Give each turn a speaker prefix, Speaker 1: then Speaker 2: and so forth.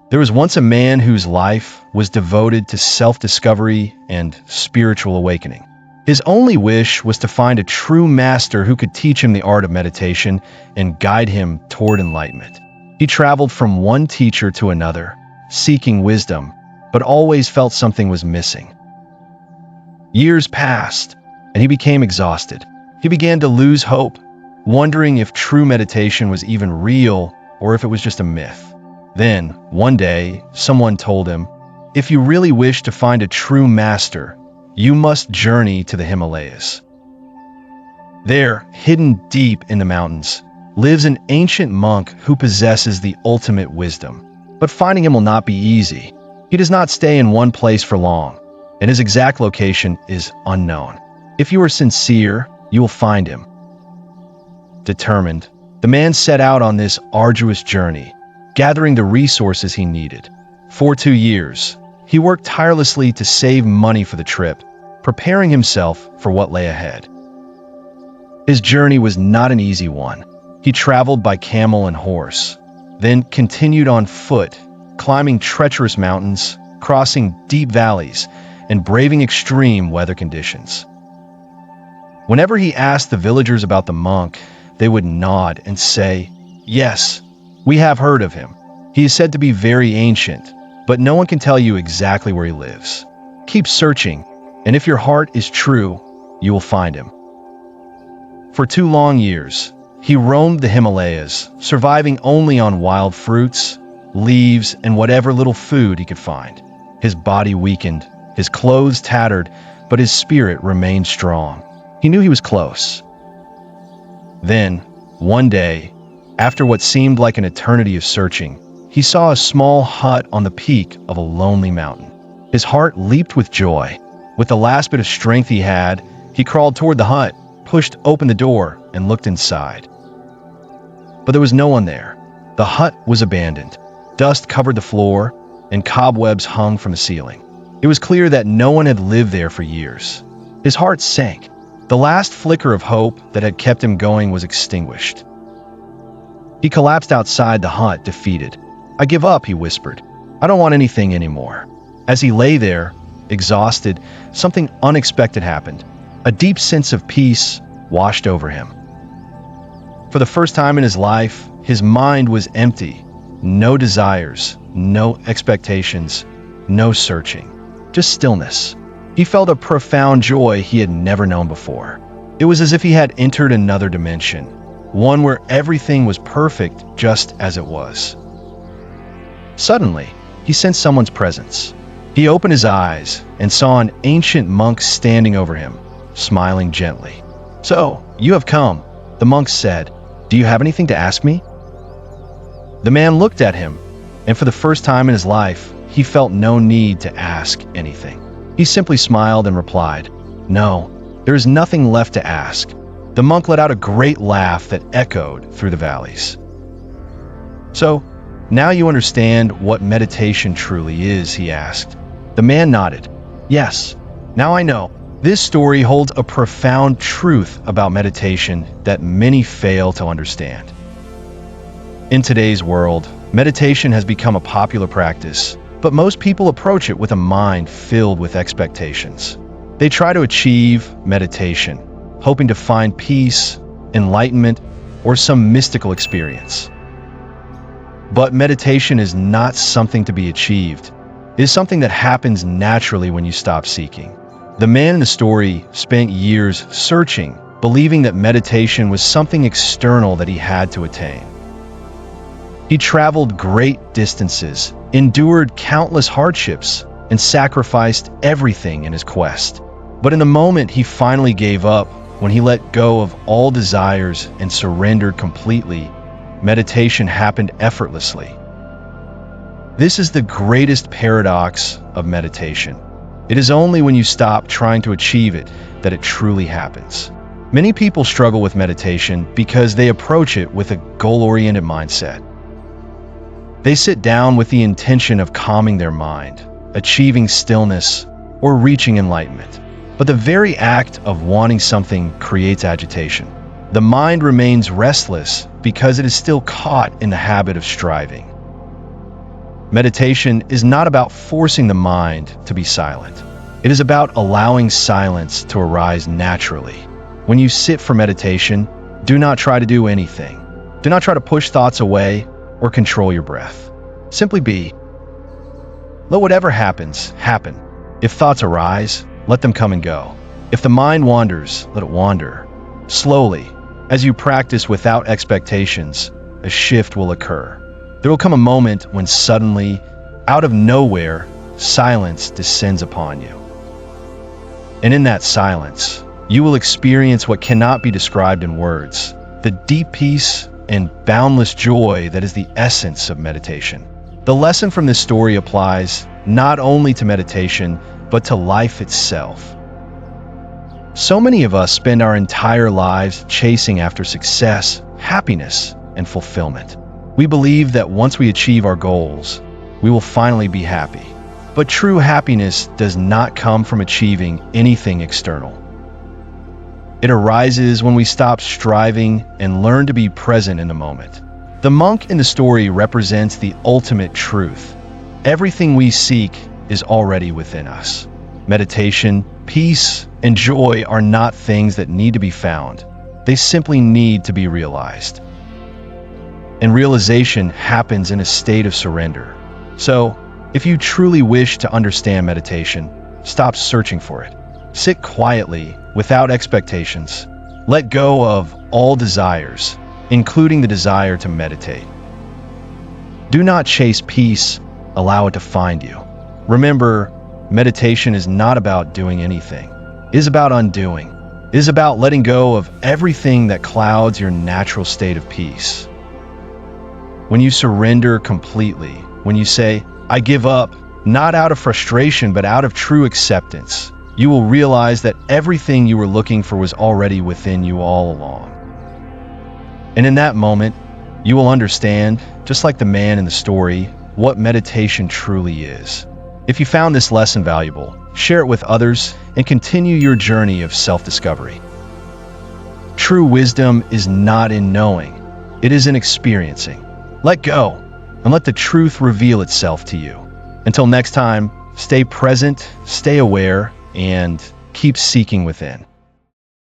Speaker 1: There was once a man whose life was devoted to self-discovery and spiritual awakening. His only wish was to find a true master who could teach him the art of meditation and guide him toward enlightenment. He traveled from one teacher to another, seeking wisdom, but always felt something was missing. Years passed, and he became exhausted. He began to lose hope, wondering if true meditation was even real or if it was just a myth. Then, one day, someone told him, "If you really wish to find a true master, you must journey to the Himalayas. There, hidden deep in the mountains, lives an ancient monk who possesses the ultimate wisdom. But finding him will not be easy. He does not stay in one place for long, and his exact location is unknown. If you are sincere, you will find him." Determined, the man set out on this arduous journey, gathering the resources he needed. For 2 years, he worked tirelessly to save money for the trip, preparing himself for what lay ahead. His journey was not an easy one. He traveled by camel and horse, then continued on foot, climbing treacherous mountains, crossing deep valleys, and braving extreme weather conditions. Whenever he asked the villagers about the monk, they would nod and say, "Yes, we have heard of him. He is said to be very ancient, but no one can tell you exactly where he lives. Keep searching, and if your heart is true, you will find him." For 2 long years, he roamed the Himalayas, surviving only on wild fruits, leaves, and whatever little food he could find. His body weakened, his clothes tattered, but his spirit remained strong. He knew he was close. Then, one day, after what seemed like an eternity of searching, he saw a small hut on the peak of a lonely mountain. His heart leaped with joy. With the last bit of strength he had, he crawled toward the hut, pushed open the door, and looked inside. But there was no one there. The hut was abandoned. Dust covered the floor, and cobwebs hung from the ceiling. It was clear that no one had lived there for years. His heart sank. The last flicker of hope that had kept him going was extinguished. He collapsed outside the hut, defeated. "I give up," he whispered. "I don't want anything anymore." As he lay there, exhausted, something unexpected happened. A deep sense of peace washed over him. For the first time in his life, his mind was empty. No desires, no expectations, no searching. Just stillness. He felt a profound joy he had never known before. It was as if he had entered another dimension, one where everything was perfect just as it was. Suddenly, he sensed someone's presence. He opened his eyes and saw an ancient monk standing over him, smiling gently. "So, you have come," the monk said. "Do you have anything to ask me?" The man looked at him, and for the first time in his life, he felt no need to ask anything. He simply smiled and replied, "No, there is nothing left to ask." The monk let out a great laugh that echoed through the valleys. "So, now you understand what meditation truly is?" he asked. The man nodded. "Yes, now I know." This story holds a profound truth about meditation that many fail to understand. In today's world, meditation has become a popular practice, but most people approach it with a mind filled with expectations. They try to achieve meditation, hoping to find peace, enlightenment, or some mystical experience. But meditation is not something to be achieved. It is something that happens naturally when you stop seeking. The man in the story spent years searching, believing that meditation was something external that he had to attain. He traveled great distances, endured countless hardships, and sacrificed everything in his quest. But in the moment he finally gave up, when he let go of all desires and surrendered completely, meditation happened effortlessly. This is the greatest paradox of meditation. It is only when you stop trying to achieve it that it truly happens. Many people struggle with meditation because they approach it with a goal-oriented mindset. They sit down with the intention of calming their mind, achieving stillness, or reaching enlightenment. But the very act of wanting something creates agitation. The mind remains restless because it is still caught in the habit of striving. Meditation is not about forcing the mind to be silent. It is about allowing silence to arise naturally. When you sit for meditation, do not try to do anything. Do not try to push thoughts away or control your breath. Simply be. Let whatever happens, happen. If thoughts arise, let them come and go. If the mind wanders, let it wander. Slowly, as you practice without expectations, a shift will occur. There will come a moment when suddenly, out of nowhere, silence descends upon you. And in that silence, you will experience what cannot be described in words, the deep peace and boundless joy that is the essence of meditation. The lesson from this story applies not only to meditation, but to life itself. So many of us spend our entire lives chasing after success, happiness, and fulfillment. We believe that once we achieve our goals, we will finally be happy. But true happiness does not come from achieving anything external. It arises when we stop striving and learn to be present in the moment. The monk in the story represents the ultimate truth. Everything we seek is already within us. Meditation, peace, and joy are not things that need to be found. They simply need to be realized. And realization happens in a state of surrender. So, if you truly wish to understand meditation, stop searching for it. Sit quietly, without expectations. Let go of all desires, including the desire to meditate. Do not chase peace, allow it to find you. Remember, meditation is not about doing anything. It is about undoing. It is about letting go of everything that clouds your natural state of peace. When you surrender completely, when you say, I give up, not out of frustration, but out of true acceptance, you will realize that everything you were looking for was already within you all along. And in that moment, you will understand, just like the man in the story, what meditation truly is. If you found this lesson valuable, share it with others and continue your journey of self-discovery. True wisdom is not in knowing, it is in experiencing. Let go and let the truth reveal itself to you. Until next time, stay present, stay aware, and keep seeking within.